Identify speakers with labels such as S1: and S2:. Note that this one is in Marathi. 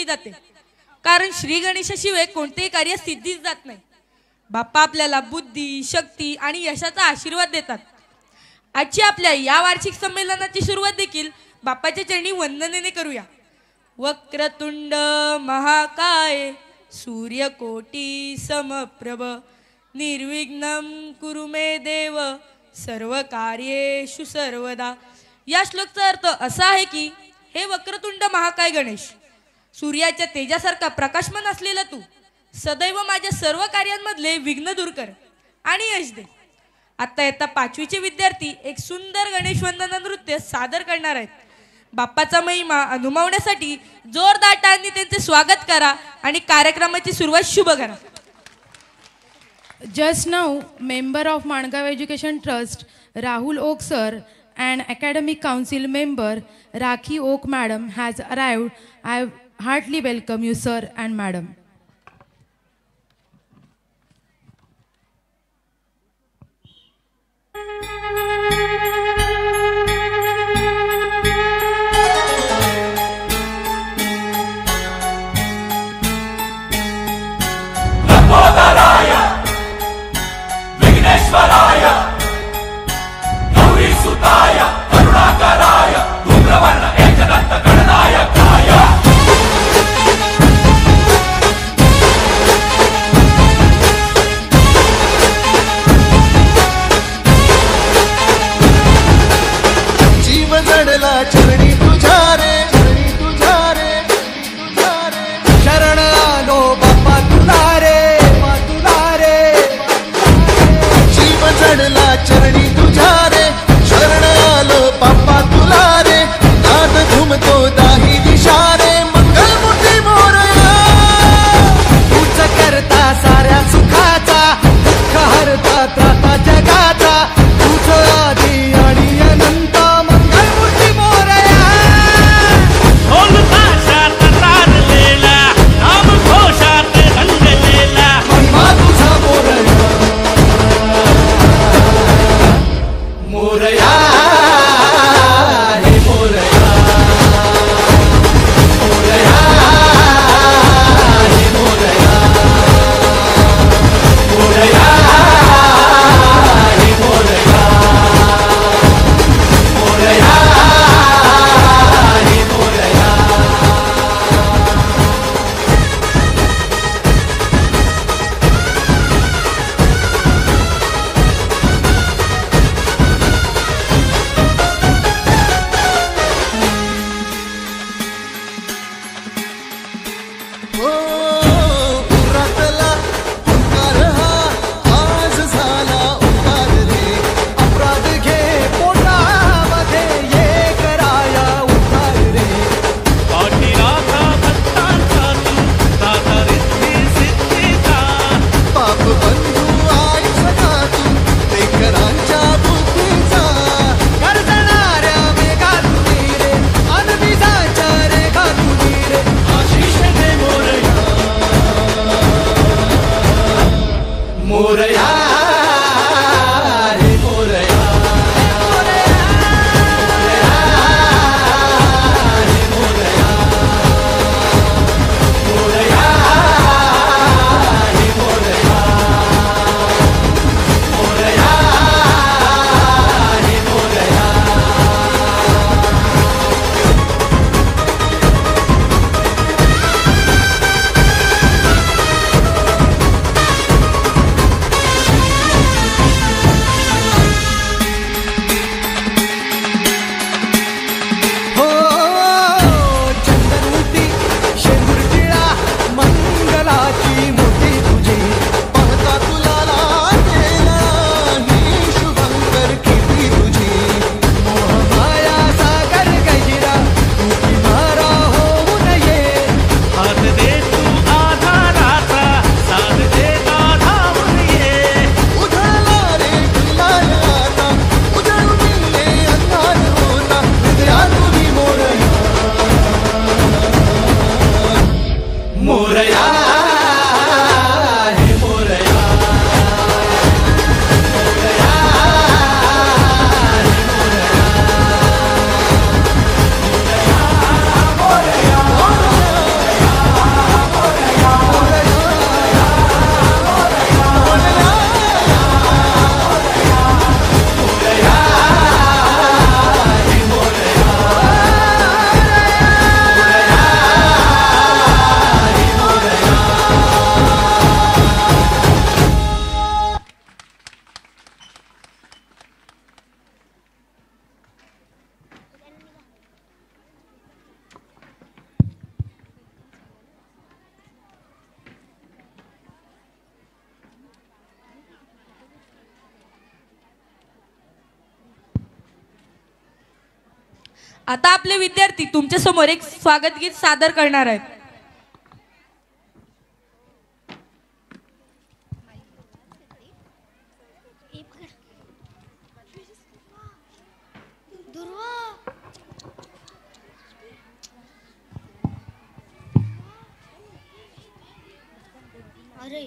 S1: केली जाते, कारण श्री गणेशाशिवाय कोणतेही कार्य सिद्धीच जात नाही. बाप्पा आपल्याला बुद्धी, शक्ती आणि यशाचा आशीर्वाद देतात. आजची आपल्या या वार्षिक संमेलनाची सुरुवात देखील बाप्पाच्या चरणी वंदनेने करूया. वक्रतुंड महाकाय सूर्यकोटी समप्रभ निर्विघ्नं कुरु मे देव सर्व कार्येषु सर्वदा. या श्लोकचा अर्थ असा आहे की हे वक्रतुंड महाकाय गणेश, सूर्याच्या तेजासारखा प्रकाशमान असलेला तू सदैव माझ्या सर्व कार्यांमधले विघ्न दूर कर आणि यश दे. आता येता 5वीचे विद्यार्थी एक सुंदर गणेश वंदना नृत्य सादर करणार आहेत. बाप्पाचा महिमा अनुभवण्यासाठी जोरदार टाळ्यांनी त्यांचे स्वागत करा आणि कार्यक्रमाची सुरुवात शुभ करा.
S2: Just now, member of Mangav Education Trust, Rahul Oak sir, and Academic Council member Rakhi Oak madam has arrived. I heartily welcome you, sir and madam.
S3: विघ्नेश्वराय गौरीसुताय करुणाकराय धूम्रवर्ण एकदंत गणनायकाय
S4: जीव जडला चरणी तुझ्या रे, शरण आलो बाप्पा तुला रे, चढला चरणी तुझ्या रे, शरण आलो बाप्पा तुला रे. नाद घुमतो दाही दिशा रे, मंगलमूर्ती मोरया. तूच करता साऱ्या सुखाचा, दुःख हरता त्राता जगाचा. तुझ आदी आणि अनंत मंगलमूर्ती मोरया.
S5: ढोल ताशात तारलेला, नाम घोषात रंगलेला,
S4: महिमा तुझा मोरया, मोरया रे मोरया, मोरया रे मोरया, मोरया रे मोरया, मोरया रे मोरया. पुरातला उद्धार हा आज झाला उद्धार रे. अपराध घे पोटामध्ये ये कराया उद्धार रे.
S5: पाठीराखा भक्तांचा तू, दाता रिद्धी सिद्धीचा.
S4: पाप बंधू आई सदा तू, लेकरांच्या बुद्धीचा. गर्जणाऱ्या मेघा तुम्ही रे, अनविजाच्या रेखा तुम्ही रे. आशिष दे मोरया, मोरया रे मोरया, मोरया रे मोरया, मोरया रे मोरया, मोरया रे मोरया.
S1: आता आपले विद्यार्थी तुमच्या समोर एक स्वागत गीत सादर करणार आहेत.
S6: अरे